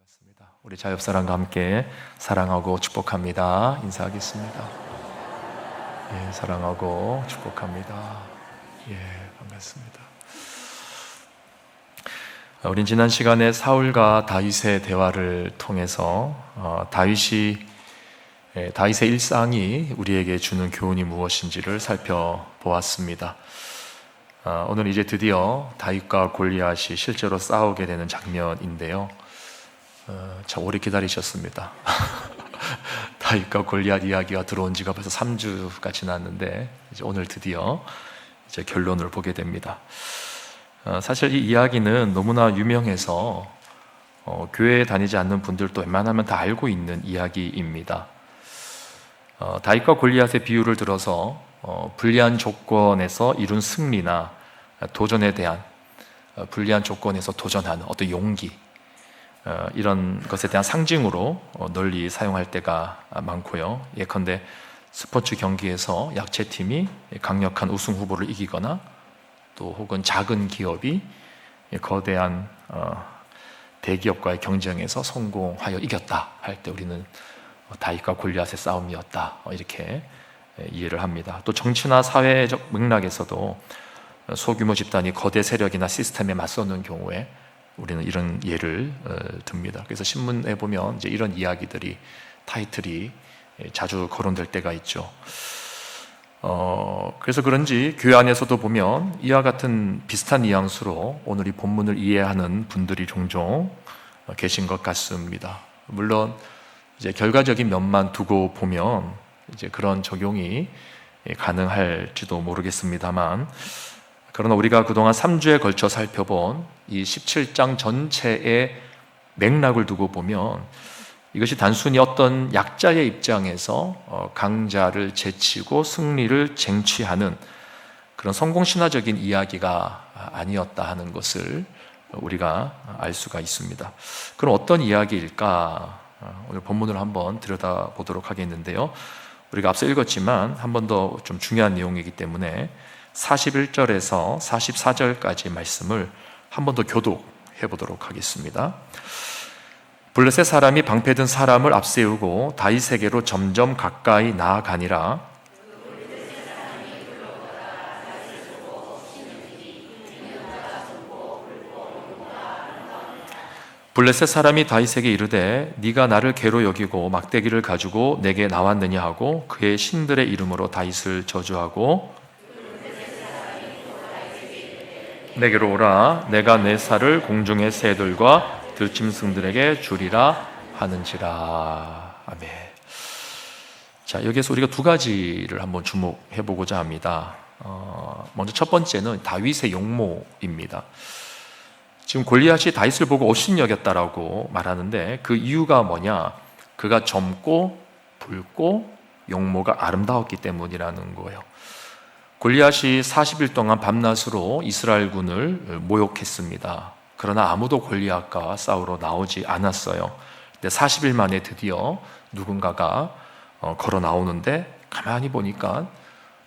반갑습니다. 우리 자옆사람과 함께 사랑하고 축복합니다. 인사하겠습니다. 예, 사랑하고 축복합니다. 예, 반갑습니다. 우린 지난 시간에 사울과 다윗의 대화를 통해서 다윗의 일상이 우리에게 주는 교훈이 무엇인지를 살펴보았습니다. 오늘 이제 드디어 다윗과 골리앗이 실제로 싸우게 되는 장면인데요. 참 오래 기다리셨습니다. 다윗과 골리앗 이야기가 들어온 지가 벌써 3주가 지났는데 이제 오늘 드디어 이제 결론을 보게 됩니다. 사실 이 이야기는 너무나 유명해서 교회에 다니지 않는 분들도 웬만하면 다 알고 있는 이야기입니다. 다윗과 골리앗의 비유를 들어서 불리한 조건에서 이룬 승리나 도전에 대한 불리한 조건에서 도전하는 어떤 용기, 이런 것에 대한 상징으로 널리 사용할 때가 많고요. 예컨대 스포츠 경기에서 약체팀이 강력한 우승 후보를 이기거나 또 혹은 작은 기업이 거대한 대기업과의 경쟁에서 성공하여 이겼다 할 때 우리는 다윗과 골리앗의 싸움이었다 이렇게 이해를 합니다. 또 정치나 사회적 맥락에서도 소규모 집단이 거대 세력이나 시스템에 맞서는 경우에 우리는 이런 예를 듭니다. 그래서 신문에 보면 이제 이런 이야기들이 타이틀이 자주 거론될 때가 있죠. 그래서 그런지 교회 안에서도 보면 이와 같은 비슷한 뉘앙스로 오늘 이 본문을 이해하는 분들이 종종 계신 것 같습니다. 물론 이제 결과적인 면만 두고 보면 이제 그런 적용이 가능할지도 모르겠습니다만, 그러나 우리가 그동안 3주에 걸쳐 살펴본 이 17장 전체의 맥락을 두고 보면 이것이 단순히 어떤 약자의 입장에서 강자를 제치고 승리를 쟁취하는 그런 성공신화적인 이야기가 아니었다 하는 것을 우리가 알 수가 있습니다. 그럼 어떤 이야기일까? 오늘 본문을 한번 들여다보도록 하겠는데요. 우리가 앞서 읽었지만 한 번 더 좀 중요한 내용이기 때문에 41절에서 44절까지 말씀을 한 번 더 교독해 보도록 하겠습니다. 블레셋 사람이 방패든 사람을 앞세우고 다윗에게로 점점 가까이 나아가니라. 블레셋 사람이 다윗에게 이르되 네가 나를 개로 여기고 막대기를 가지고 내게 나왔느냐 하고 그의 신들의 이름으로 다윗을 저주하고 내게로 오라. 내가 내 살을 공중의 새들과 들짐승들에게 주리라 하는지라. 아멘. 자, 여기서 우리가 두 가지를 한번 주목해 보고자 합니다. 먼저 첫 번째는 다윗의 용모입니다. 지금 골리앗이 다윗을 보고 업신여겼다라고 말하는데 그 이유가 뭐냐? 그가 젊고 붉고 용모가 아름다웠기 때문이라는 거예요. 골리앗이 40일 동안 밤낮으로 이스라엘군을 모욕했습니다. 그러나 아무도 골리앗과 싸우러 나오지 않았어요. 근데 40일 만에 드디어 누군가가 걸어 나오는데 가만히 보니까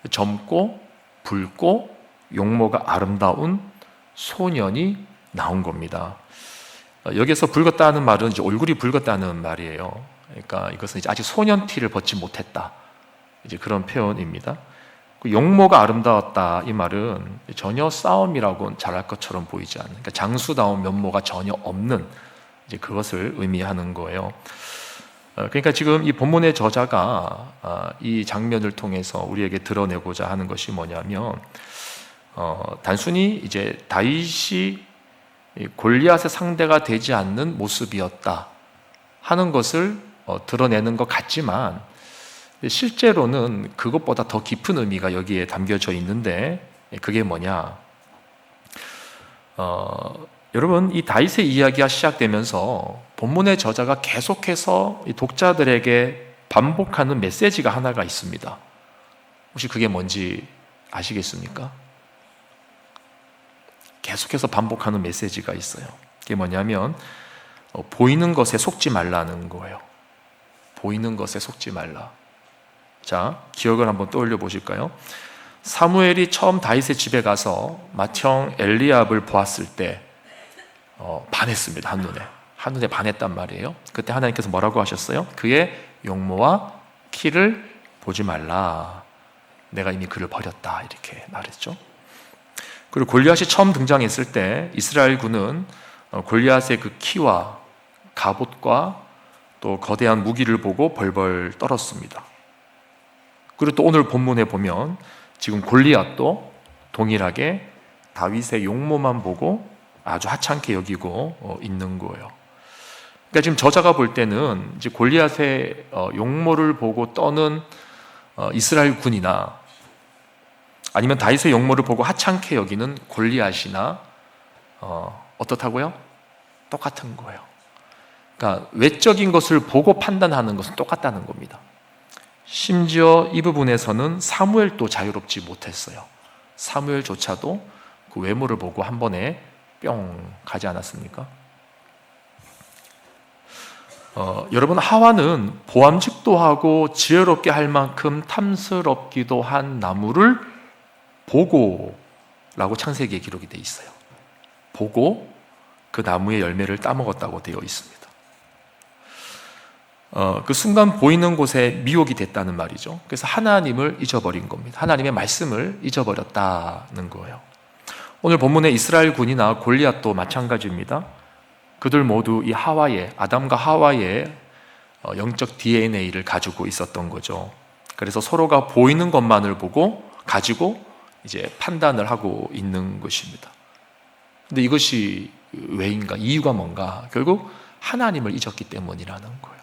젊고 붉고 용모가 아름다운 소년이 나온 겁니다. 여기서 붉었다는 말은 이제 얼굴이 붉었다는 말이에요. 그러니까 이것은 이제 아직 소년 티를 벗지 못했다. 이제 그런 표현입니다. 용모가 아름다웠다 이 말은 전혀 싸움이라고는 잘할 것처럼 보이지 않는, 그러니까 장수다운 면모가 전혀 없는 이제 그것을 의미하는 거예요. 그러니까 지금 이 본문의 저자가 이 장면을 통해서 우리에게 드러내고자 하는 것이 뭐냐면 단순히 이제 다윗이 골리앗의 상대가 되지 않는 모습이었다 하는 것을 드러내는 것 같지만 실제로는 그것보다 더 깊은 의미가 여기에 담겨져 있는데 그게 뭐냐? 여러분, 이 다윗의 이야기가 시작되면서 본문의 저자가 계속해서 이 독자들에게 반복하는 메시지가 하나가 있습니다. 혹시 그게 뭔지 아시겠습니까? 계속해서 반복하는 메시지가 있어요. 그게 뭐냐면 보이는 것에 속지 말라는 거예요. 보이는 것에 속지 말라. 자, 기억을 한번 떠올려 보실까요? 사무엘이 처음 다윗의 집에 가서 맏형 엘리압을 보았을 때 반했습니다. 한눈에. 한눈에 반했단 말이에요. 그때 하나님께서 뭐라고 하셨어요? 그의 용모와 키를 보지 말라. 내가 이미 그를 버렸다. 이렇게 말했죠. 그리고 골리앗이 처음 등장했을 때 이스라엘 군은 골리앗의 그 키와 갑옷과 또 거대한 무기를 보고 벌벌 떨었습니다. 그리고 또 오늘 본문에 보면 지금 골리앗도 동일하게 다윗의 용모만 보고 아주 하찮게 여기고 있는 거예요. 그러니까 지금 저자가 볼 때는 이제 골리앗의 용모를 보고 떠는 이스라엘 군이나 아니면 다윗의 용모를 보고 하찮게 여기는 골리앗이나 어떻다고요? 똑같은 거예요. 그러니까 외적인 것을 보고 판단하는 것은 똑같다는 겁니다. 심지어 이 부분에서는 사무엘도 자유롭지 못했어요. 사무엘조차도 그 외모를 보고 한 번에 뿅 가지 않았습니까? 여러분, 하와는 보암직도 하고 지혜롭게 할 만큼 탐스럽기도 한 나무를 보고 라고 창세기에 기록이 되어 있어요. 보고 그 나무의 열매를 따먹었다고 되어 있습니다. 그 순간 보이는 곳에 미혹이 됐다는 말이죠. 그래서 하나님을 잊어버린 겁니다. 하나님의 말씀을 잊어버렸다는 거예요. 오늘 본문의 이스라엘 군이나 골리앗도 마찬가지입니다. 그들 모두 이 하와의, 아담과 하와의 영적 DNA를 가지고 있었던 거죠. 그래서 서로가 보이는 것만을 보고 가지고 이제 판단을 하고 있는 것입니다. 근데 이것이 왜인가? 이유가 뭔가? 결국 하나님을 잊었기 때문이라는 거예요.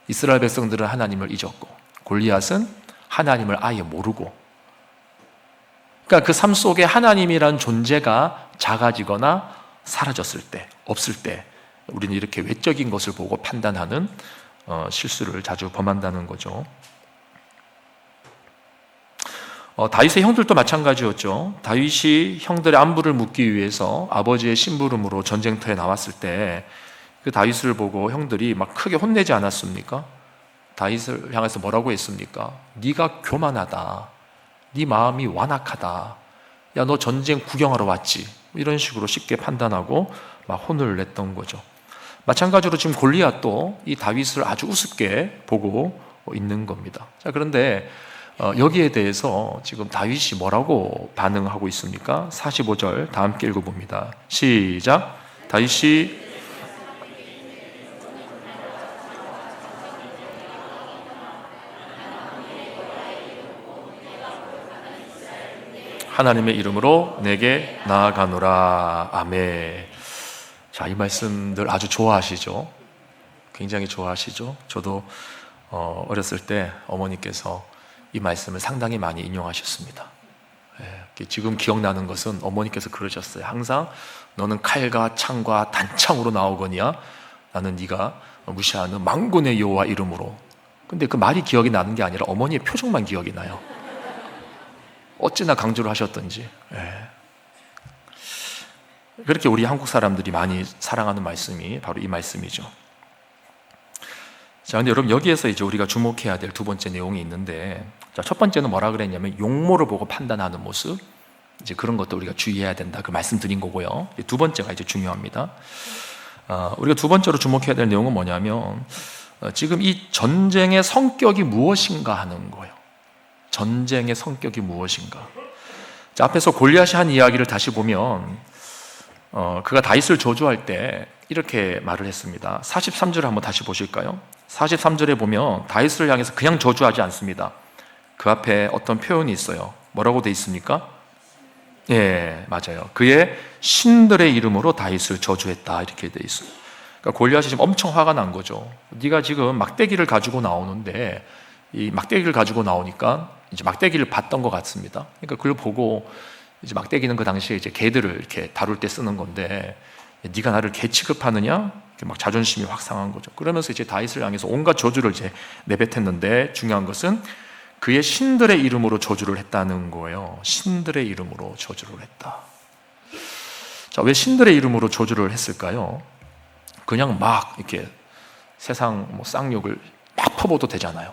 이스라엘 백성들은 하나님을 잊었고 골리앗은 하나님을 아예 모르고, 그러니까 그 삶 속에 하나님이란 존재가 작아지거나 사라졌을 때, 없을 때 우리는 이렇게 외적인 것을 보고 판단하는 실수를 자주 범한다는 거죠. 다윗의 형들도 마찬가지였죠. 다윗이 형들의 안부를 묻기 위해서 아버지의 심부름으로 전쟁터에 나왔을 때 그 다윗을 보고 형들이 막 크게 혼내지 않았습니까? 다윗을 향해서 뭐라고 했습니까? 네가 교만하다, 네 마음이 완악하다, 야 너 전쟁 구경하러 왔지, 이런 식으로 쉽게 판단하고 막 혼을 냈던 거죠. 마찬가지로 지금 골리앗도 이 다윗을 아주 우습게 보고 있는 겁니다. 자, 그런데 여기에 대해서 지금 다윗이 뭐라고 반응하고 있습니까? 45절 다 함께 읽어봅니다. 시작. 다윗이 하나님의 이름으로 내게 나아가노라. 아멘. 자, 이 말씀들 아주 좋아하시죠? 굉장히 좋아하시죠? 저도 어렸을 때 어머니께서 이 말씀을 상당히 많이 인용하셨습니다. 지금 기억나는 것은 어머니께서 그러셨어요. 항상 너는 칼과 창과 단창으로 나오거니와 나는 네가 무시하는 만군의 여호와 이름으로. 근데 그 말이 기억이 나는 게 아니라 어머니의 표정만 기억이 나요. 어찌나 강조를 하셨던지. 그렇게 우리 한국 사람들이 많이 사랑하는 말씀이 바로 이 말씀이죠. 자, 근데 여러분, 여기에서 이제 우리가 주목해야 될 두 번째 내용이 있는데, 자, 첫 번째는 뭐라 그랬냐면 용모를 보고 판단하는 모습, 이제 그런 것도 우리가 주의해야 된다, 그 말씀드린 거고요. 두 번째가 이제 중요합니다. 우리가 두 번째로 주목해야 될 내용은 뭐냐면 지금 이 전쟁의 성격이 무엇인가 하는 거예요. 전쟁의 성격이 무엇인가. 자, 앞에서 골리앗이 한 이야기를 다시 보면 그가 다윗을 저주할 때 이렇게 말을 했습니다. 43절을 한번 다시 보실까요? 43절에 보면 다윗을 향해서 그냥 저주하지 않습니다. 그 앞에 어떤 표현이 있어요. 뭐라고 돼 있습니까? 예, 맞아요. 그의 신들의 이름으로 다윗을 저주했다, 이렇게 돼 있어요. 그러니까 골리앗이 지금 엄청 화가 난 거죠. 네가 지금 막대기를 가지고 나오는데, 이 막대기를 가지고 나오니까 이제 막대기를 봤던 것 같습니다. 그러니까 그걸 보고, 이제 막대기는 그 당시에 이제 개들을 이렇게 다룰 때 쓰는 건데, 네가 나를 개 취급하느냐? 이렇게 막 자존심이 확 상한 거죠. 그러면서 이제 다윗을 향해서 온갖 저주를 이제 내뱉었는데, 중요한 것은 그의 신들의 이름으로 저주를 했다는 거예요. 신들의 이름으로 저주를 했다. 자, 왜 신들의 이름으로 저주를 했을까요? 그냥 막 이렇게 세상 뭐 쌍욕을 막 퍼부어도 되잖아요.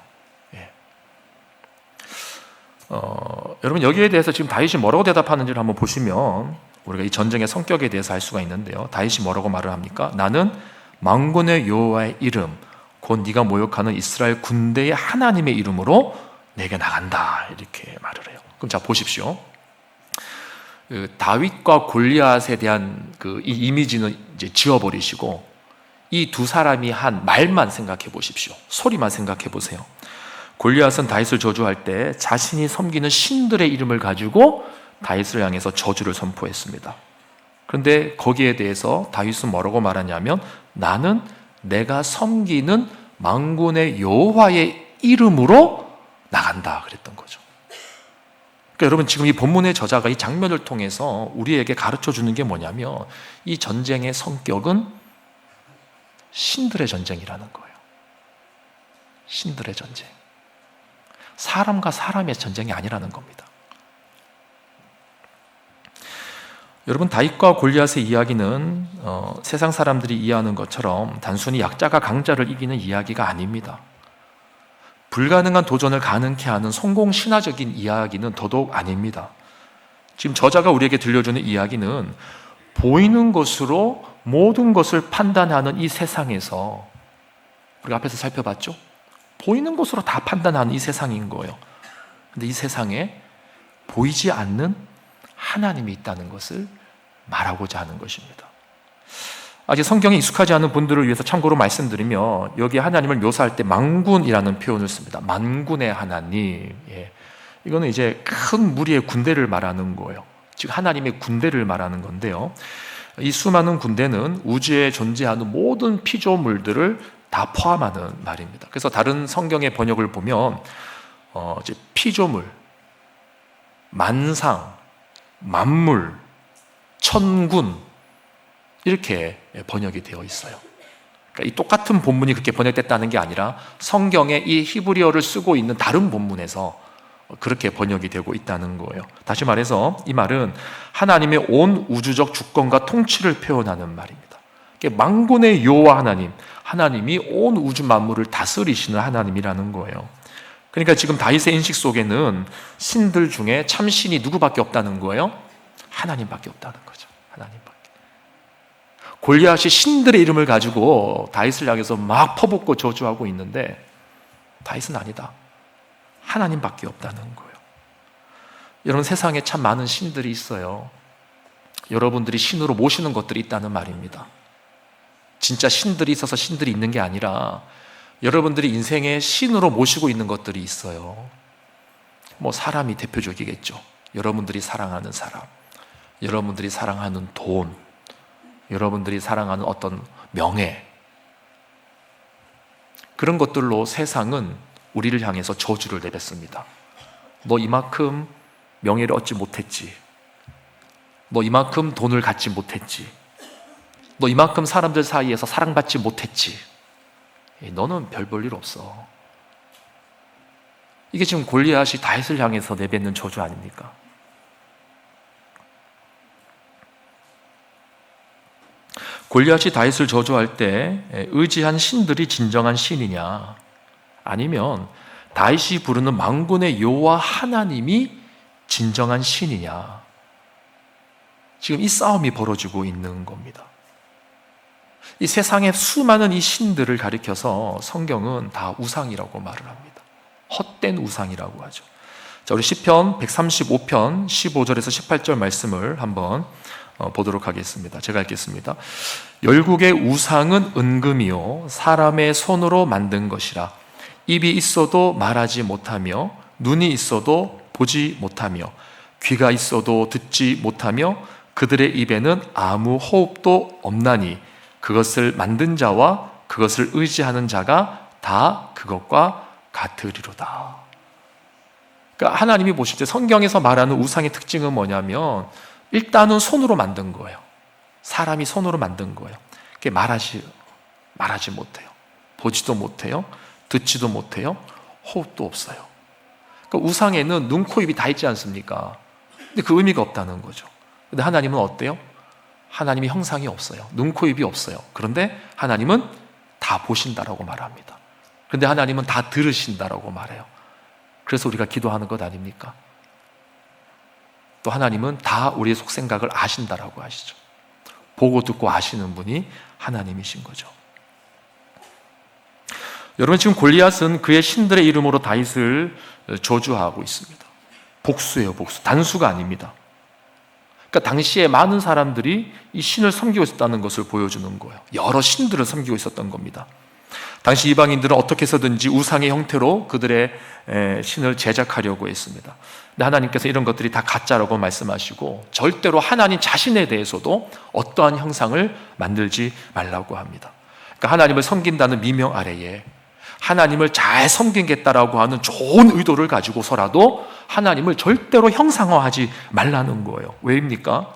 여러분, 여기에 대해서 지금 다윗이 뭐라고 대답하는지를 한번 보시면 우리가 이 전쟁의 성격에 대해서 알 수가 있는데요. 다윗이 뭐라고 말을 합니까? 나는 만군의 여호와의 이름, 곧 네가 모욕하는 이스라엘 군대의 하나님의 이름으로 내게 나간다, 이렇게 말을 해요. 그럼 자 보십시오. 다윗과 골리앗에 대한 이 이미지는 이제 지워버리시고 이 두 사람이 한 말만 생각해 보십시오. 소리만 생각해 보세요. 골리앗은 다윗을 저주할 때 자신이 섬기는 신들의 이름을 가지고 다윗을 향해서 저주를 선포했습니다. 그런데 거기에 대해서 다윗은 뭐라고 말하냐면 나는 내가 섬기는 만군의 여호와의 이름으로 나간다 그랬던 거죠. 그러니까 여러분, 지금 이 본문의 저자가 이 장면을 통해서 우리에게 가르쳐 주는 게 뭐냐면 이 전쟁의 성격은 신들의 전쟁이라는 거예요. 신들의 전쟁. 사람과 사람의 전쟁이 아니라는 겁니다. 여러분, 다윗과 골리앗의 이야기는 세상 사람들이 이해하는 것처럼 단순히 약자가 강자를 이기는 이야기가 아닙니다. 불가능한 도전을 가능케 하는 성공 신화적인 이야기는 더더욱 아닙니다. 지금 저자가 우리에게 들려주는 이야기는 보이는 것으로 모든 것을 판단하는 이 세상에서, 우리가 앞에서 살펴봤죠? 보이는 것으로 다 판단하는 이 세상인 거예요. 근데 이 세상에 보이지 않는 하나님이 있다는 것을 말하고자 하는 것입니다. 아직 성경에 익숙하지 않은 분들을 위해서 참고로 말씀드리면 여기 하나님을 묘사할 때 만군이라는 표현을 씁니다. 만군의 하나님. 이거는 이제 큰 무리의 군대를 말하는 거예요. 즉 하나님의 군대를 말하는 건데요. 이 수많은 군대는 우주에 존재하는 모든 피조물들을 다 포함하는 말입니다. 그래서 다른 성경의 번역을 보면 이제 피조물, 만상, 만물, 천군 이렇게 번역이 되어 있어요. 그러니까 이 똑같은 본문이 그렇게 번역됐다는 게 아니라 성경에 이 히브리어를 쓰고 있는 다른 본문에서 그렇게 번역이 되고 있다는 거예요. 다시 말해서 이 말은 하나님의 온 우주적 주권과 통치를 표현하는 말입니다. 만군의 여호와 하나님, 하나님이 온 우주 만물을 다스리시는 하나님이라는 거예요. 그러니까 지금 다윗의 인식 속에는 신들 중에 참신이 누구밖에 없다는 거예요? 하나님밖에 없다는 거죠. 하나님밖에. 골리앗이 신들의 이름을 가지고 다윗을 향해서 막 퍼붓고 저주하고 있는데 다윗은 아니다. 하나님밖에 없다는 거예요. 여러분, 세상에 참 많은 신들이 있어요. 여러분들이 신으로 모시는 것들이 있다는 말입니다. 진짜 신들이 있어서 신들이 있는 게 아니라 여러분들이 인생에 신으로 모시고 있는 것들이 있어요. 사람이 대표적이겠죠. 여러분들이 사랑하는 사람, 여러분들이 사랑하는 돈, 여러분들이 사랑하는 어떤 명예, 그런 것들로 세상은 우리를 향해서 저주를 내뱉습니다. 너 이만큼 명예를 얻지 못했지, 너 이만큼 돈을 갖지 못했지, 너 이만큼 사람들 사이에서 사랑받지 못했지, 너는 별 볼 일 없어. 이게 지금 골리앗이 다윗을 향해서 내뱉는 저주 아닙니까? 골리앗이 다윗을 저주할 때 의지한 신들이 진정한 신이냐, 아니면 다윗이 부르는 만군의 여호와 하나님이 진정한 신이냐, 지금 이 싸움이 벌어지고 있는 겁니다. 이 세상의 수많은 이 신들을 가리켜서 성경은 다 우상이라고 말을 합니다. 헛된 우상이라고 하죠. 자, 우리 시편 135편 15절에서 18절 말씀을 한번 보도록 하겠습니다. 제가 읽겠습니다. 열국의 우상은 은금이요 사람의 손으로 만든 것이라. 입이 있어도 말하지 못하며 눈이 있어도 보지 못하며 귀가 있어도 듣지 못하며 그들의 입에는 아무 호흡도 없나니 그것을 만든 자와 그것을 의지하는 자가 다 그것과 같으리로다. 그러니까 하나님이 보실 때 성경에서 말하는 우상의 특징은 뭐냐면 일단은 손으로 만든 거예요. 사람이 손으로 만든 거예요. 그게 말하지 못해요. 보지도 못해요. 듣지도 못해요. 호흡도 없어요. 그러니까 우상에는 눈, 코, 입이 다 있지 않습니까? 근데 그 의미가 없다는 거죠. 근데 하나님은 어때요? 하나님이 형상이 없어요. 눈, 코, 입이 없어요. 그런데 하나님은 다 보신다라고 말합니다. 그런데 하나님은 다 들으신다라고 말해요. 그래서 우리가 기도하는 것 아닙니까? 또 하나님은 다 우리의 속생각을 아신다라고 하시죠. 보고 듣고 아시는 분이 하나님이신 거죠. 여러분, 지금 골리앗은 그의 신들의 이름으로 다윗을 저주하고 있습니다. 복수예요, 복수. 단수가 아닙니다. 그러니까 당시에 많은 사람들이 이 신을 섬기고 있었다는 것을 보여주는 거예요. 여러 신들을 섬기고 있었던 겁니다. 당시 이방인들은 어떻게 해서든지 우상의 형태로 그들의 신을 제작하려고 했습니다. 근데 하나님께서 이런 것들이 다 가짜라고 말씀하시고 절대로 하나님 자신에 대해서도 어떠한 형상을 만들지 말라고 합니다. 그러니까 하나님을 섬긴다는 미명 아래에 하나님을 잘 섬기겠다라고 하는 좋은 의도를 가지고서라도 하나님을 절대로 형상화하지 말라는 거예요. 왜입니까?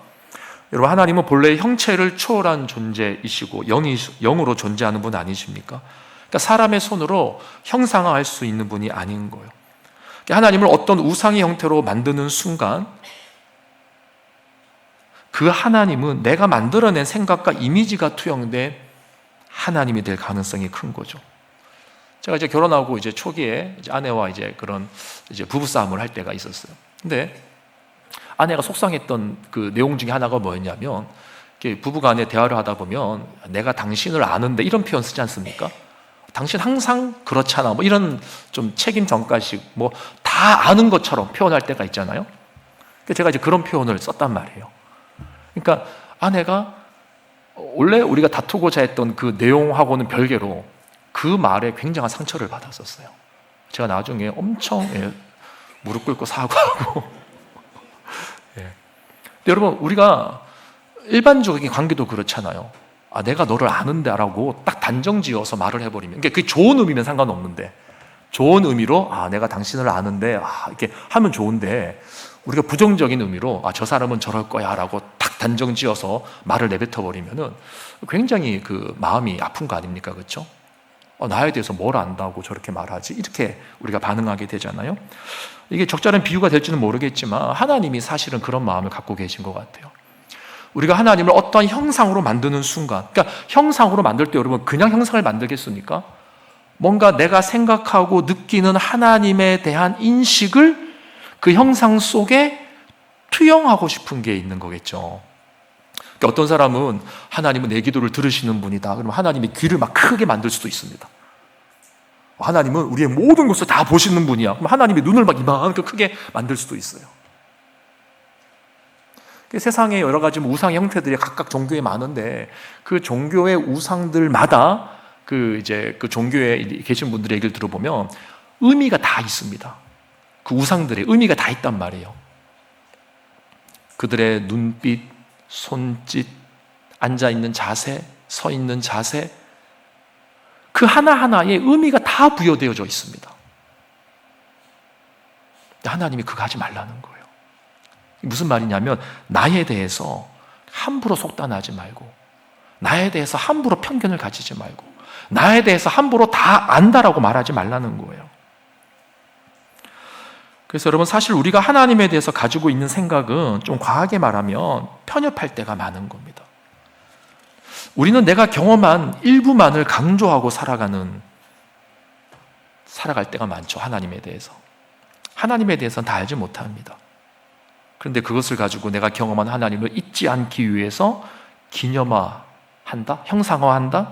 여러분, 하나님은 본래 형체를 초월한 존재이시고 영으로 존재하는 분 아니십니까? 그러니까 사람의 손으로 형상화할 수 있는 분이 아닌 거예요. 그러니까 하나님을 어떤 우상의 형태로 만드는 순간 그 하나님은 내가 만들어낸 생각과 이미지가 투영된 하나님이 될 가능성이 큰 거죠. 제가 이제 결혼하고 이제 초기에 이제 아내와 이제 그런 이제 부부싸움을 할 때가 있었어요. 근데 아내가 속상했던 그 내용 중에 하나가 뭐였냐면, 부부간에 대화를 하다 보면 내가 당신을 아는데 이런 표현 쓰지 않습니까? 당신 항상 그렇잖아, 뭐 이런 좀 책임 전가식, 뭐 다 아는 것처럼 표현할 때가 있잖아요. 제가 이제 그런 표현을 썼단 말이에요. 그러니까 아내가 원래 우리가 다투고자 했던 그 내용하고는 별개로 그 말에 굉장한 상처를 받았었어요. 제가 나중에 엄청 무릎 꿇고 사과하고 근데 여러분, 우리가 일반적인 관계도 그렇잖아요. 내가 너를 아는데 라고 딱 단정지어서 말을 해버리면, 그게 좋은 의미면 상관없는데, 좋은 의미로 내가 당신을 아는데 이렇게 하면 좋은데, 우리가 부정적인 의미로 저 사람은 저럴 거야 라고 딱 단정지어서 말을 내뱉어버리면은 굉장히 그 마음이 아픈 거 아닙니까? 그렇죠? 나에 대해서 뭘 안다고 저렇게 말하지? 이렇게 우리가 반응하게 되잖아요. 이게 적절한 비유가 될지는 모르겠지만 하나님이 사실은 그런 마음을 갖고 계신 것 같아요. 우리가 하나님을 어떠한 형상으로 만드는 순간, 그러니까 형상으로 만들 때 여러분 그냥 형상을 만들겠습니까? 뭔가 내가 생각하고 느끼는 하나님에 대한 인식을 그 형상 속에 투영하고 싶은 게 있는 거겠죠. 그러니까 어떤 사람은 하나님은 내 기도를 들으시는 분이다. 그러면 하나님의 귀를 막 크게 만들 수도 있습니다. 하나님은 우리의 모든 것을 다 보시는 분이야. 그럼 하나님의 눈을 막 이만큼 크게 만들 수도 있어요. 세상에 여러 가지 우상의 형태들이 각각 종교에 많은데 그 종교의 우상들마다 그 종교에 계신 분들의 얘기를 들어보면 의미가 다 있습니다. 그 우상들의 의미가 다 있단 말이에요. 그들의 눈빛, 손짓, 앉아있는 자세, 서 있는 자세, 그 하나하나에 의미가 다 부여되어져 있습니다. 하나님이 그거 하지 말라는 거예요. 무슨 말이냐면 나에 대해서 함부로 속단하지 말고, 나에 대해서 함부로 편견을 가지지 말고, 나에 대해서 함부로 다 안다라고 말하지 말라는 거예요. 그래서 여러분, 사실 우리가 하나님에 대해서 가지고 있는 생각은 좀 과하게 말하면 편협할 때가 많은 겁니다. 우리는 내가 경험한 일부만을 강조하고 살아갈 때가 많죠. 하나님에 대해서. 하나님에 대해서는 다 알지 못합니다. 그런데 그것을 가지고 내가 경험한 하나님을 잊지 않기 위해서 기념화한다? 형상화한다?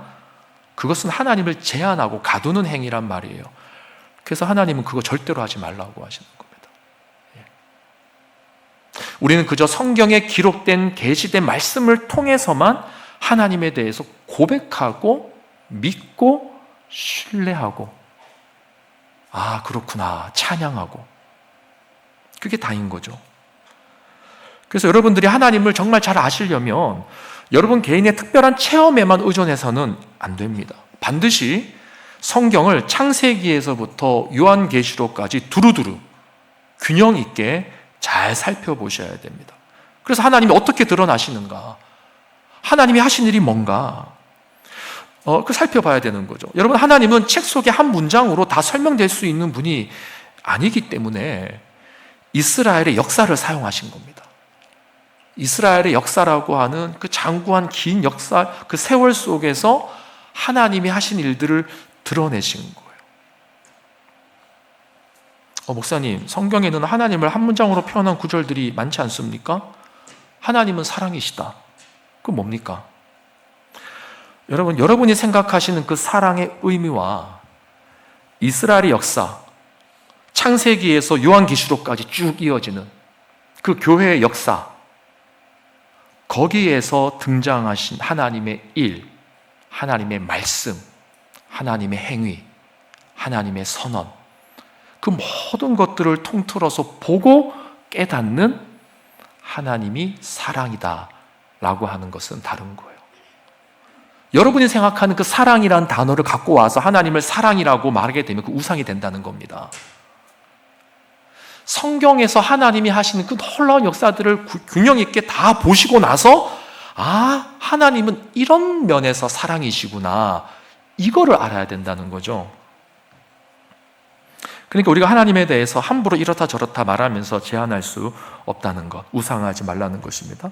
그것은 하나님을 제한하고 가두는 행위란 말이에요. 그래서 하나님은 그거 절대로 하지 말라고 하시는 겁니다. 우리는 그저 성경에 기록된 계시된 말씀을 통해서만 하나님에 대해서 고백하고 믿고 신뢰하고 그렇구나 찬양하고, 그게 다인 거죠. 그래서 여러분들이 하나님을 정말 잘 아시려면 여러분 개인의 특별한 체험에만 의존해서는 안 됩니다. 반드시 성경을 창세기에서부터 요한계시록까지 두루두루 균형 있게 잘 살펴보셔야 됩니다. 그래서 하나님이 어떻게 드러나시는가, 하나님이 하신 일이 뭔가 그 살펴봐야 되는 거죠. 여러분, 하나님은 책 속의 한 문장으로 다 설명될 수 있는 분이 아니기 때문에 이스라엘의 역사를 사용하신 겁니다. 이스라엘의 역사라고 하는 그 장구한 긴 역사, 그 세월 속에서 하나님이 하신 일들을 드러내신 거예요. 목사님, 성경에는 하나님을 한 문장으로 표현한 구절들이 많지 않습니까? 하나님은 사랑이시다. 그건 뭡니까? 여러분, 여러분이 생각하시는 그 사랑의 의미와 이스라엘의 역사, 창세기에서 요한계시록까지 쭉 이어지는 그 교회의 역사, 거기에서 등장하신 하나님의 일, 하나님의 말씀, 하나님의 행위, 하나님의 선언, 그 모든 것들을 통틀어서 보고 깨닫는 하나님이 사랑이다 라고 하는 것은 다른 거예요. 여러분이 생각하는 그 사랑이라는 단어를 갖고 와서 하나님을 사랑이라고 말하게 되면 그 우상이 된다는 겁니다. 성경에서 하나님이 하시는 그 놀라운 역사들을 균형 있게 다 보시고 나서 하나님은 이런 면에서 사랑이시구나, 이거를 알아야 된다는 거죠. 그러니까 우리가 하나님에 대해서 함부로 이렇다 저렇다 말하면서 제한할 수 없다는 것, 우상하지 말라는 것입니다.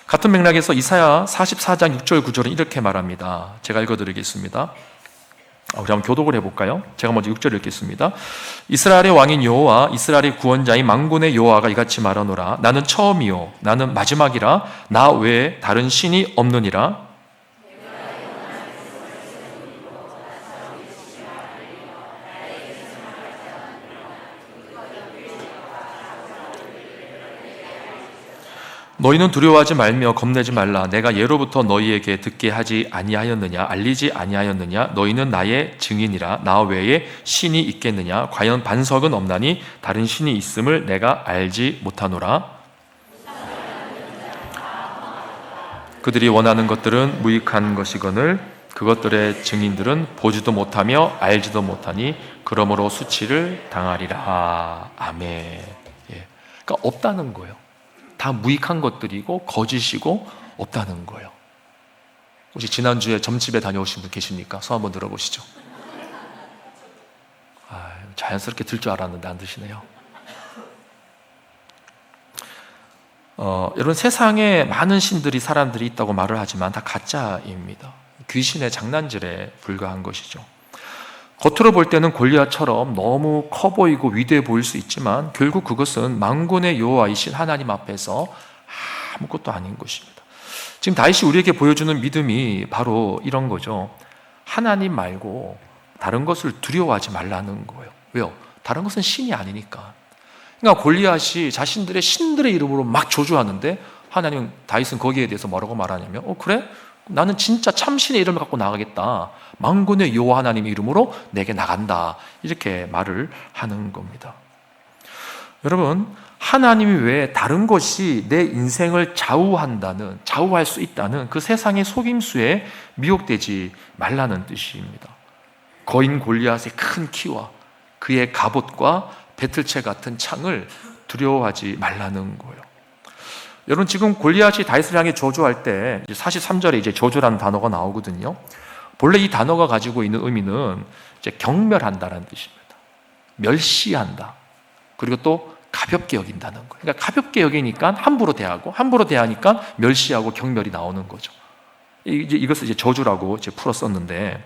같은 맥락에서 이사야 44장 6절 9절은 이렇게 말합니다. 제가 읽어드리겠습니다. 우리 한번 교독을 해볼까요? 제가 먼저 6절 읽겠습니다. 이스라엘의 왕인 여호와 이스라엘의 구원자인 만군의 여호와가 이같이 말하노라. 나는 처음이요 나는 마지막이라. 나 외에 다른 신이 없느니라. 너희는 두려워하지 말며 겁내지 말라. 내가 예로부터 너희에게 듣게 하지 아니하였느냐, 알리지 아니하였느냐. 너희는 나의 증인이라. 나 외에 신이 있겠느냐. 과연 반석은 없나니 다른 신이 있음을 내가 알지 못하노라. 그들이 원하는 것들은 무익한 것이거늘 그것들의 증인들은 보지도 못하며 알지도 못하니 그러므로 수치를 당하리라. 아멘. 그러니까 없다는 거예요. 다 무익한 것들이고 거짓이고 없다는 거예요. 혹시 지난주에 점집에 다녀오신 분 계십니까? 손 한번 들어보시죠. 자연스럽게 들 줄 알았는데 안 드시네요. 여러분, 세상에 많은 신들이, 사람들이 있다고 말을 하지만 다 가짜입니다. 귀신의 장난질에 불과한 것이죠. 겉으로 볼 때는 골리앗처럼 너무 커 보이고 위대해 보일 수 있지만 결국 그것은 만군의 여호와이신 하나님 앞에서 아무것도 아닌 것입니다. 지금 다윗이 우리에게 보여주는 믿음이 바로 이런 거죠. 하나님 말고 다른 것을 두려워하지 말라는 거예요. 왜요? 다른 것은 신이 아니니까. 그러니까 골리앗이 자신들의 신들의 이름으로 막 저주하는데 하나님, 다윗은 거기에 대해서 뭐라고 말하냐면 그래? 나는 진짜 참신의 이름을 갖고 나가겠다. 만군의 여호와 하나님의 이름으로 내게 나간다. 이렇게 말을 하는 겁니다. 여러분, 하나님이 외에 다른 것이 내 인생을 좌우할 수 있다는 그 세상의 속임수에 미혹되지 말라는 뜻입니다. 거인 골리앗의 큰 키와 그의 갑옷과 배틀채 같은 창을 두려워하지 말라는 거예요. 여러분, 지금 골리앗이 다윗을 향해 저주할 때 43절에 이제 저주라는 단어가 나오거든요. 본래 이 단어가 가지고 있는 의미는 이제 경멸한다라는 뜻입니다. 멸시한다. 그리고 또 가볍게 여긴다는 거예요. 그러니까 가볍게 여기니까 함부로 대하고, 함부로 대하니까 멸시하고 경멸이 나오는 거죠. 이것을 이제 저주라고 이제 풀었었는데,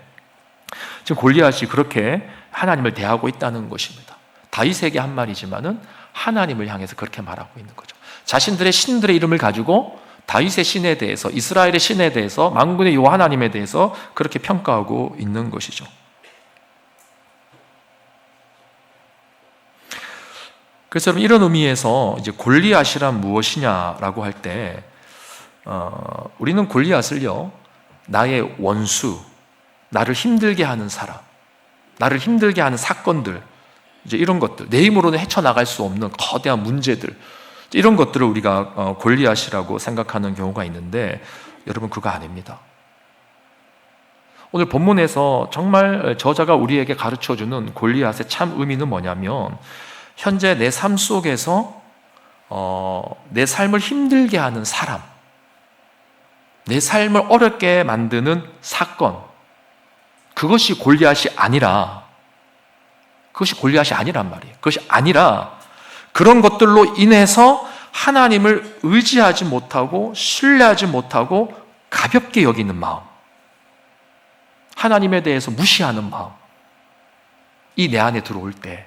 지금 골리앗이 그렇게 하나님을 대하고 있다는 것입니다. 다윗에게 한 말이지만은 하나님을 향해서 그렇게 말하고 있는 거죠. 자신들의 신들의 이름을 가지고 다윗의 신에 대해서, 이스라엘의 신에 대해서, 만군의 여호와 하나님에 대해서 그렇게 평가하고 있는 것이죠. 그래서 여러분, 이런 의미에서 이제 골리앗이란 무엇이냐라고 할 때, 우리는 골리앗을요, 나의 원수, 나를 힘들게 하는 사람, 나를 힘들게 하는 사건들, 이제 이런 것들, 내 힘으로는 헤쳐나갈 수 없는 거대한 문제들, 이런 것들을 우리가 골리앗이라고 생각하는 경우가 있는데, 여러분, 그거 아닙니다. 오늘 본문에서 정말 저자가 우리에게 가르쳐주는 골리앗의 참 의미는 뭐냐면, 현재 내 삶 속에서 내 삶을 힘들게 하는 사람, 내 삶을 어렵게 만드는 사건, 그것이 골리앗이 아니라, 그것이 골리앗이 아니란 말이에요. 그것이 아니라 그런 것들로 인해서 하나님을 의지하지 못하고 신뢰하지 못하고 가볍게 여기는 마음, 하나님에 대해서 무시하는 마음, 이 내 안에 들어올 때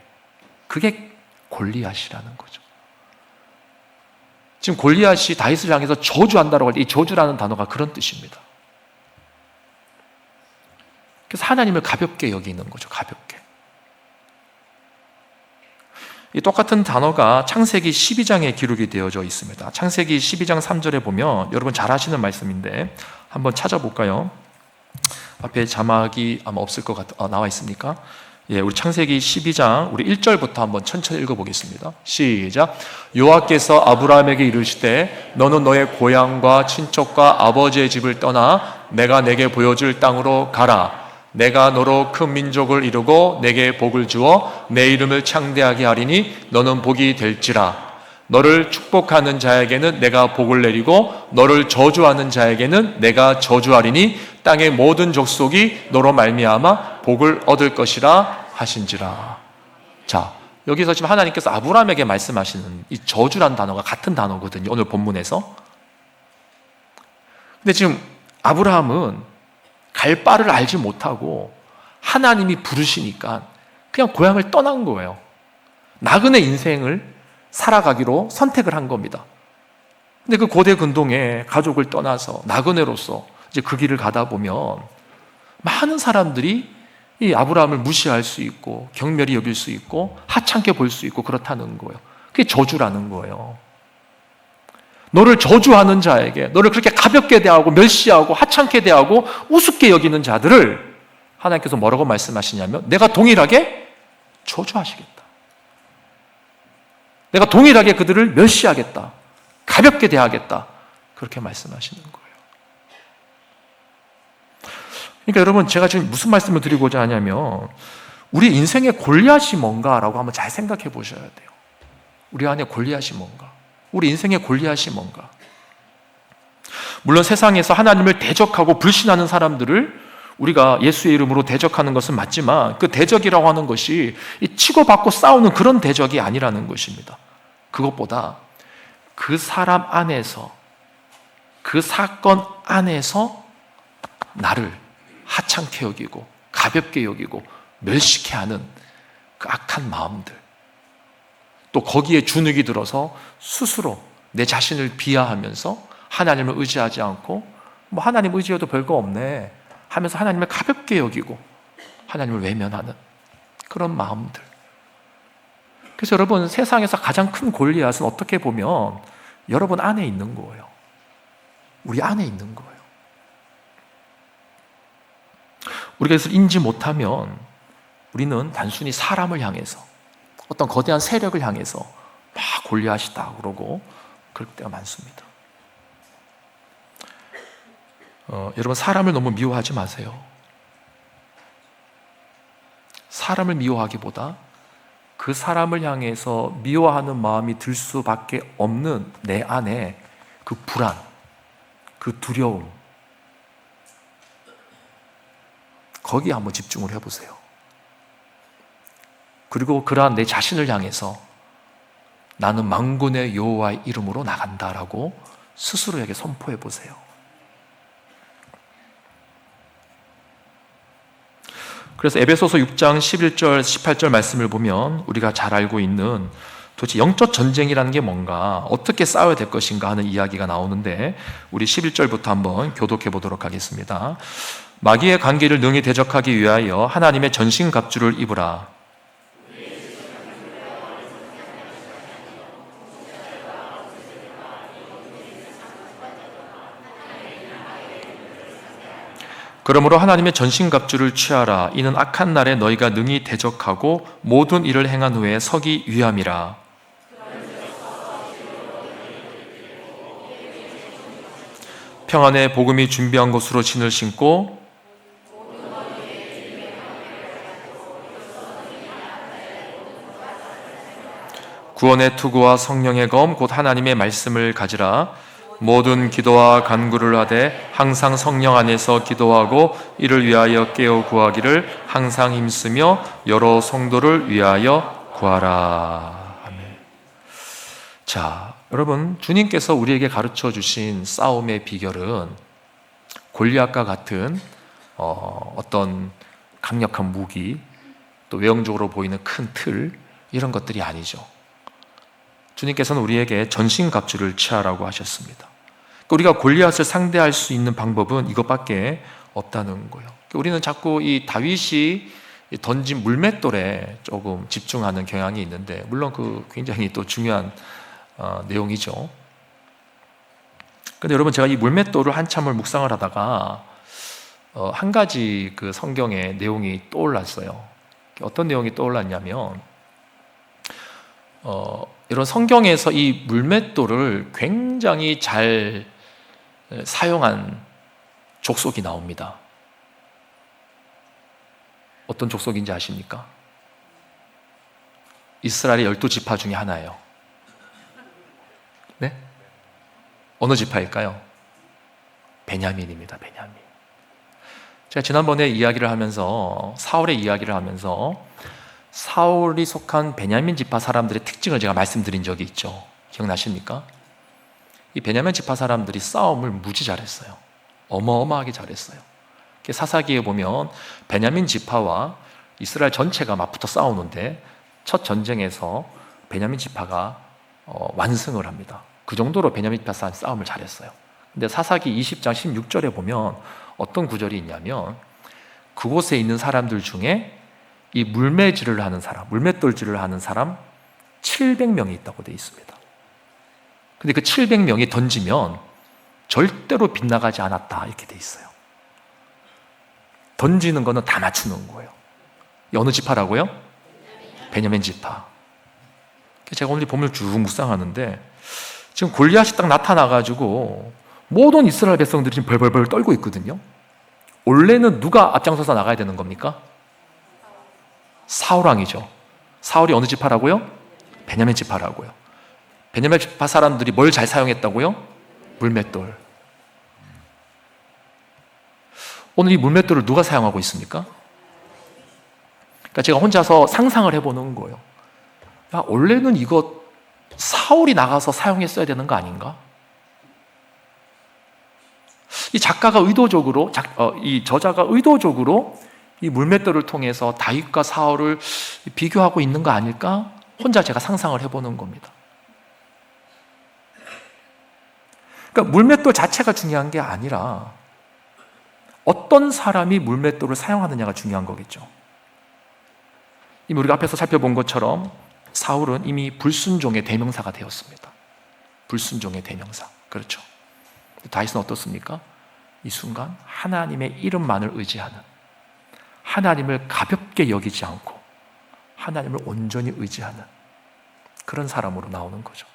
그게 골리앗이라는 거죠. 지금 골리앗이 다윗을 향해서 저주한다라고 할 때 이 저주라는 단어가 그런 뜻입니다. 그래서 하나님을 가볍게 여기는 거죠. 가볍게. 이 똑같은 단어가 창세기 12장에 기록이 되어져 있습니다. 창세기 12장 3절에 보면 여러분 잘 아시는 말씀인데 한번 찾아볼까요? 앞에 자막이 아마 없을 것 같아. 나와 있습니까? 예, 우리 창세기 12장 우리 1절부터 한번 천천히 읽어보겠습니다. 시작. 여호와께서 아브라함에게 이르시되 너는 너의 고향과 친척과 아버지의 집을 떠나 내가 내게 보여줄 땅으로 가라. 내가 너로 큰 민족을 이루고 내게 복을 주어 내 이름을 창대하게 하리니 너는 복이 될지라. 너를 축복하는 자에게는 내가 복을 내리고 너를 저주하는 자에게는 내가 저주하리니 땅의 모든 족속이 너로 말미암아 복을 얻을 것이라 하신지라. 자, 여기서 지금 하나님께서 아브라함에게 말씀하시는 이 저주란 단어가 같은 단어거든요. 오늘 본문에서. 근데 지금 아브라함은 갈 바를 알지 못하고 하나님이 부르시니까 그냥 고향을 떠난 거예요. 나그네 인생을 살아가기로 선택을 한 겁니다. 근데 그 고대 근동에 가족을 떠나서 나그네로서 이제 그 길을 가다 보면 많은 사람들이 이 아브라함을 무시할 수 있고 경멸히 여길 수 있고 하찮게 볼 수 있고 그렇다는 거예요. 그게 저주라는 거예요. 너를 저주하는 자에게, 너를 그렇게 가볍게 대하고 멸시하고 하찮게 대하고 우습게 여기는 자들을 하나님께서 뭐라고 말씀하시냐면 내가 동일하게 저주하시겠다. 내가 동일하게 그들을 멸시하겠다. 가볍게 대하겠다. 그렇게 말씀하시는 거예요. 그러니까 여러분, 제가 지금 무슨 말씀을 드리고자 하냐면 우리 인생의 골리앗이 뭔가라고 한번 잘 생각해 보셔야 돼요. 우리 안에 골리앗이 뭔가? 우리 인생의 골리앗이 뭔가? 물론 세상에서 하나님을 대적하고 불신하는 사람들을 우리가 예수의 이름으로 대적하는 것은 맞지만 그 대적이라고 하는 것이 이 치고받고 싸우는 그런 대적이 아니라는 것입니다. 그것보다 그 사람 안에서, 그 사건 안에서 나를 하찮게 여기고 가볍게 여기고 멸시케 하는 그 악한 마음들, 또 거기에 주눅이 들어서 스스로 내 자신을 비하하면서 하나님을 의지하지 않고 뭐 하나님 의지해도 별거 없네 하면서 하나님을 가볍게 여기고 하나님을 외면하는 그런 마음들. 그래서 여러분, 세상에서 가장 큰 골리앗은 어떻게 보면 여러분 안에 있는 거예요. 우리 안에 있는 거예요. 우리가 이것을 인지 못하면 우리는 단순히 사람을 향해서 어떤 거대한 세력을 향해서 막 골리앗이다 그러고 그럴 때가 많습니다. 여러분, 사람을 너무 미워하지 마세요. 사람을 미워하기보다 그 사람을 향해서 미워하는 마음이 들 수밖에 없는 내 안에 그 불안, 그 두려움, 거기에 한번 집중을 해보세요. 그리고 그러한 내 자신을 향해서 나는 만군의 여호와의 이름으로 나간다라고 스스로에게 선포해 보세요. 그래서 에베소서 6장 11절 18절 말씀을 보면 우리가 잘 알고 있는 도대체 영적 전쟁이라는 게 뭔가, 어떻게 싸워야 될 것인가 하는 이야기가 나오는데 우리 11절부터 한번 교독해 보도록 하겠습니다. 마귀의 관계를 능히 대적하기 위하여 하나님의 전신갑주를 입으라. 그러므로 하나님의 전신갑주를 취하라. 이는 악한 날에 너희가 능히 대적하고 모든 일을 행한 후에 서기 위함이라. 평안의 복음이 준비한 것으로 신을 신고 구원의 투구와 성령의 검 곧 하나님의 말씀을 가지라. 모든 기도와 간구를 하되 항상 성령 안에서 기도하고 이를 위하여 깨어 구하기를 항상 힘쓰며 여러 성도를 위하여 구하라. 아멘. 자, 여러분, 주님께서 우리에게 가르쳐 주신 싸움의 비결은 골리앗과 같은 어떤 강력한 무기, 또 외형적으로 보이는 큰 틀, 이런 것들이 아니죠. 주님께서는 우리에게 전신갑주를 취하라고 하셨습니다. 우리가 골리앗을 상대할 수 있는 방법은 이것밖에 없다는 거예요. 우리는 자꾸 이 다윗이 던진 물맷돌에 조금 집중하는 경향이 있는데, 물론 그 굉장히 또 중요한 내용이죠. 근데 여러분, 제가 이 물맷돌을 한참을 묵상을 하다가 한 가지 그 성경의 내용이 떠올랐어요. 어떤 내용이 떠올랐냐면, 이런 성경에서 이 물맷돌을 굉장히 잘 사용한 족속이 나옵니다. 어떤 족속인지 아십니까? 이스라엘의 12지파 중에 하나예요. 네? 어느 지파일까요? 베냐민입니다. 베냐민. 제가 지난번에 이야기를 하면서, 사울의 이야기를 하면서 사울이 속한 베냐민 지파 사람들의 특징을 제가 말씀드린 적이 있죠. 기억나십니까? 이 베냐민 지파 사람들이 싸움을 무지 잘했어요. 어마어마하게 잘했어요. 사사기에 보면 베냐민 지파와 이스라엘 전체가 맞붙어 싸우는데, 첫 전쟁에서 베냐민 지파가 완승을 합니다. 그 정도로 베냐민 지파 싸움을 잘했어요. 근데 사사기 20장 16절에 보면 어떤 구절이 있냐면, 그곳에 있는 사람들 중에 이 물매질을 하는 사람, 물맷돌질을 하는 사람 700명이 있다고 되어 있습니다. 근데 그 700명이 던지면 절대로 빗나가지 않았다, 이렇게 되어 있어요. 던지는 거는 다 맞추는 거예요. 어느 지파라고요? 베냐민 지파. 제가 오늘 본문을 쭉 묵상하는데, 지금 골리앗이 딱 나타나가지고 모든 이스라엘 백성들이 지금 벌벌벌 떨고 있거든요. 원래는 누가 앞장서서 나가야 되는 겁니까? 사울 왕이죠. 사울이 어느 지파라고요? 베냐민 지파라고요. 베냐민 지파 사람들이 뭘 잘 사용했다고요? 물맷돌. 오늘 이 물맷돌을 누가 사용하고 있습니까? 그러니까 제가 혼자서 상상을 해보는 거예요. 야, 원래는 이거 사울이 나가서 사용했어야 되는 거 아닌가? 이 작가가 의도적으로, 이 저자가 의도적으로 이 물맷돌을 통해서 다윗과 사울을 비교하고 있는 거 아닐까? 혼자 제가 상상을 해보는 겁니다. 그러니까 물맷돌 자체가 중요한 게 아니라 어떤 사람이 물맷돌을 사용하느냐가 중요한 거겠죠. 이미 우리가 앞에서 살펴본 것처럼 사울은 이미 불순종의 대명사가 되었습니다. 불순종의 대명사. 그렇죠. 다윗은 어떻습니까? 이 순간 하나님의 이름만을 의지하는, 하나님을 가볍게 여기지 않고 하나님을 온전히 의지하는 그런 사람으로 나오는 거죠.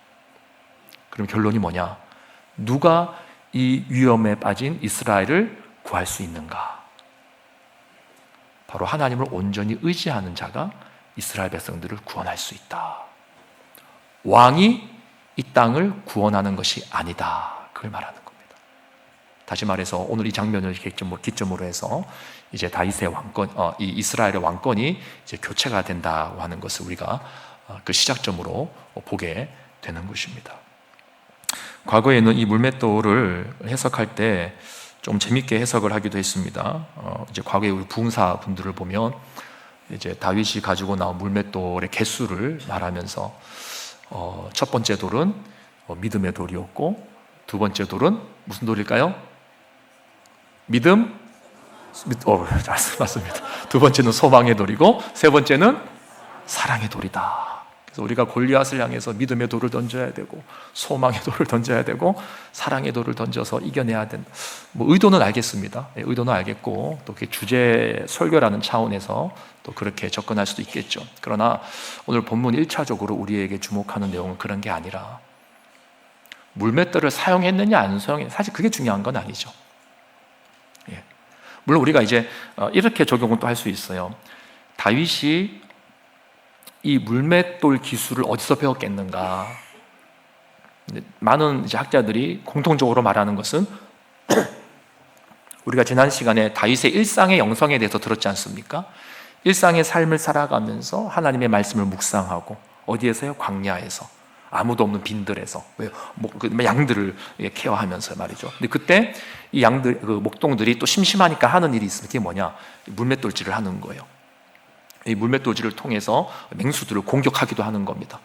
그럼 결론이 뭐냐? 누가 이 위험에 빠진 이스라엘을 구할 수 있는가? 바로 하나님을 온전히 의지하는 자가 이스라엘 백성들을 구원할 수 있다. 왕이 이 땅을 구원하는 것이 아니다. 그걸 말하는 겁니다. 다시 말해서 오늘 이 장면을 기점으로 해서 이제 다윗의 왕권, 이 이스라엘의 왕권이 이제 교체가 된다고 하는 것을 우리가 그 시작점으로 보게 되는 것입니다. 과거에는 이 물맷돌을 해석할 때 좀 재밌게 해석을 하기도 했습니다. 이제 과거에 우리 부흥사 분들을 보면 이제 다윗이 가지고 나온 물맷돌의 개수를 말하면서 첫 번째 돌은 믿음의 돌이었고, 두 번째 돌은 무슨 돌일까요? 맞습니다. 두 번째는 소망의 돌이고, 세 번째는 사랑의 돌이다. 그래서 우리가 골리앗을 향해서 믿음의 돌을 던져야 되고, 소망의 돌을 던져야 되고, 사랑의 돌을 던져서 이겨내야 된다. 의도는 알겠습니다. 의도는 알겠고, 또 주제 설교라는 차원에서 또 그렇게 접근할 수도 있겠죠. 그러나 오늘 본문 1차적으로 우리에게 주목하는 내용은 그런 게 아니라, 물맷돌을 사용했느냐 안 사용했느냐, 사실 그게 중요한 건 아니죠. 물론 우리가 이제 이렇게 적용은 또 할 수 있어요. 다윗이 이 물맷돌 기술을 어디서 배웠겠는가? 많은 이제 학자들이 공통적으로 말하는 것은 우리가 지난 시간에 다윗의 일상의 영성에 대해서 들었지 않습니까? 일상의 삶을 살아가면서 하나님의 말씀을 묵상하고, 어디에서요? 광야에서, 아무도 없는 빈들에서, 양들을 케어하면서 말이죠. 근데 그때 이 양들, 그 목동들이 또 심심하니까 하는 일이 있습니다. 그게 뭐냐? 물맷돌질을 하는 거예요. 이 물맷돌질을 통해서 맹수들을 공격하기도 하는 겁니다.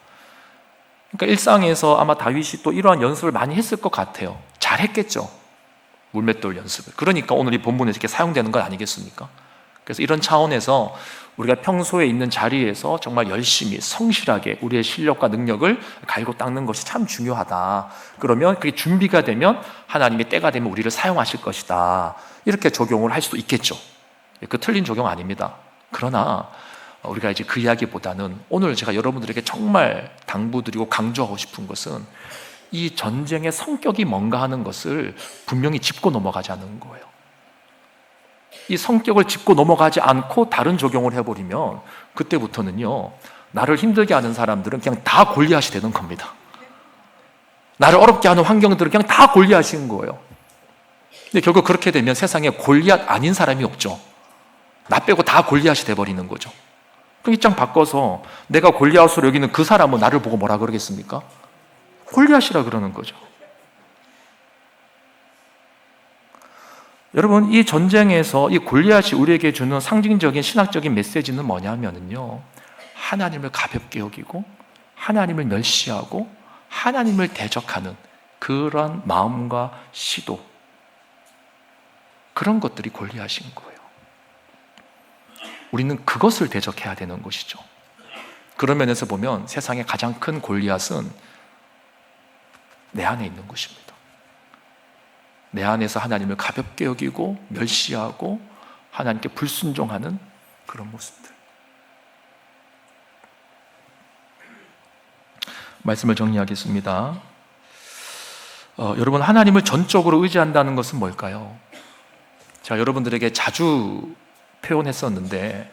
그러니까 일상에서 아마 다윗이 또 이러한 연습을 많이 했을 것 같아요. 잘했겠죠. 물맷돌 연습을. 그러니까 오늘 이 본문에 이렇게 사용되는 것 아니겠습니까? 그래서 이런 차원에서 우리가 평소에 있는 자리에서 정말 열심히 성실하게 우리의 실력과 능력을 갈고 닦는 것이 참 중요하다. 그러면 그게 준비가 되면 하나님이 때가 되면 우리를 사용하실 것이다. 이렇게 적용을 할 수도 있겠죠. 그 틀린 적용 아닙니다. 그러나 우리가 이제 그 이야기보다는 오늘 제가 여러분들에게 정말 당부드리고 강조하고 싶은 것은 이 전쟁의 성격이 뭔가 하는 것을 분명히 짚고 넘어가자는 거예요. 이 성격을 짚고 넘어가지 않고 다른 적용을 해버리면 그때부터는요, 나를 힘들게 하는 사람들은 그냥 다 골리앗이 되는 겁니다. 나를 어렵게 하는 환경들은 그냥 다 골리앗인 거예요. 근데 결국 그렇게 되면 세상에 골리앗 아닌 사람이 없죠. 나 빼고 다 골리앗이 돼버리는 거죠. 그럼 입장 바꿔서 내가 골리앗으로 여기는 그 사람은 나를 보고 뭐라 그러겠습니까? 골리앗이라 그러는 거죠. 여러분, 이 전쟁에서 이 골리앗이 우리에게 주는 상징적인 신학적인 메시지는 뭐냐면요, 하나님을 가볍게 여기고 하나님을 멸시하고 하나님을 대적하는 그런 마음과 시도, 그런 것들이 골리앗인 거예요. 우리는 그것을 대적해야 되는 것이죠. 그런 면에서 보면 세상의 가장 큰 골리앗은 내 안에 있는 것입니다. 내 안에서 하나님을 가볍게 여기고 멸시하고 하나님께 불순종하는 그런 모습들. 말씀을 정리하겠습니다. 여러분, 하나님을 전적으로 의지한다는 것은 뭘까요? 제가 여러분들에게 자주 표현했었는데,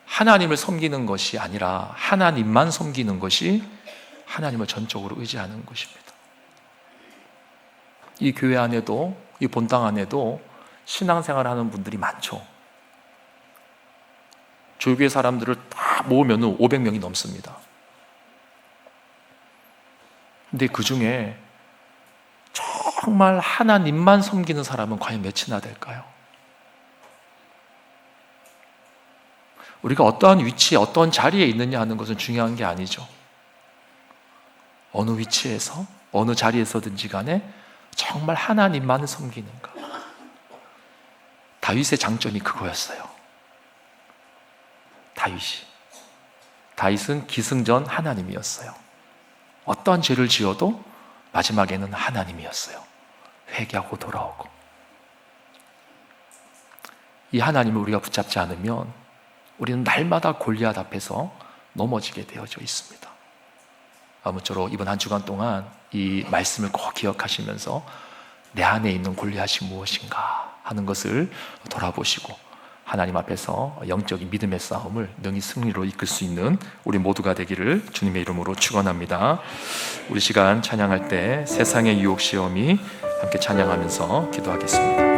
하나님을 섬기는 것이 아니라 하나님만 섬기는 것이 하나님을 전적으로 의지하는 것입니다. 이 교회 안에도, 이 본당 안에도 신앙생활 하는 분들이 많죠. 조교회 사람들을 다 모으면 500명이 넘습니다. 근데 그 중에 정말 하나님만 섬기는 사람은 과연 몇이나 될까요? 우리가 어떠한 위치에, 어떤 자리에 있느냐 하는 것은 중요한 게 아니죠. 어느 위치에서, 어느 자리에서든지 간에 정말 하나님만을 섬기는가. 다윗의 장점이 그거였어요. 다윗은 기승전 하나님이었어요. 어떠한 죄를 지어도 마지막에는 하나님이었어요. 회개하고 돌아오고. 이 하나님을 우리가 붙잡지 않으면 우리는 날마다 골리앗 앞에서 넘어지게 되어져 있습니다. 아무쪼록 이번 한 주간 동안 이 말씀을 꼭 기억하시면서 내 안에 있는 골리앗이 무엇인가 하는 것을 돌아보시고 하나님 앞에서 영적인 믿음의 싸움을 능히 승리로 이끌 수 있는 우리 모두가 되기를 주님의 이름으로 축원합니다. 우리 시간 찬양할 때 세상의 유혹 시험이 함께 찬양하면서 기도하겠습니다.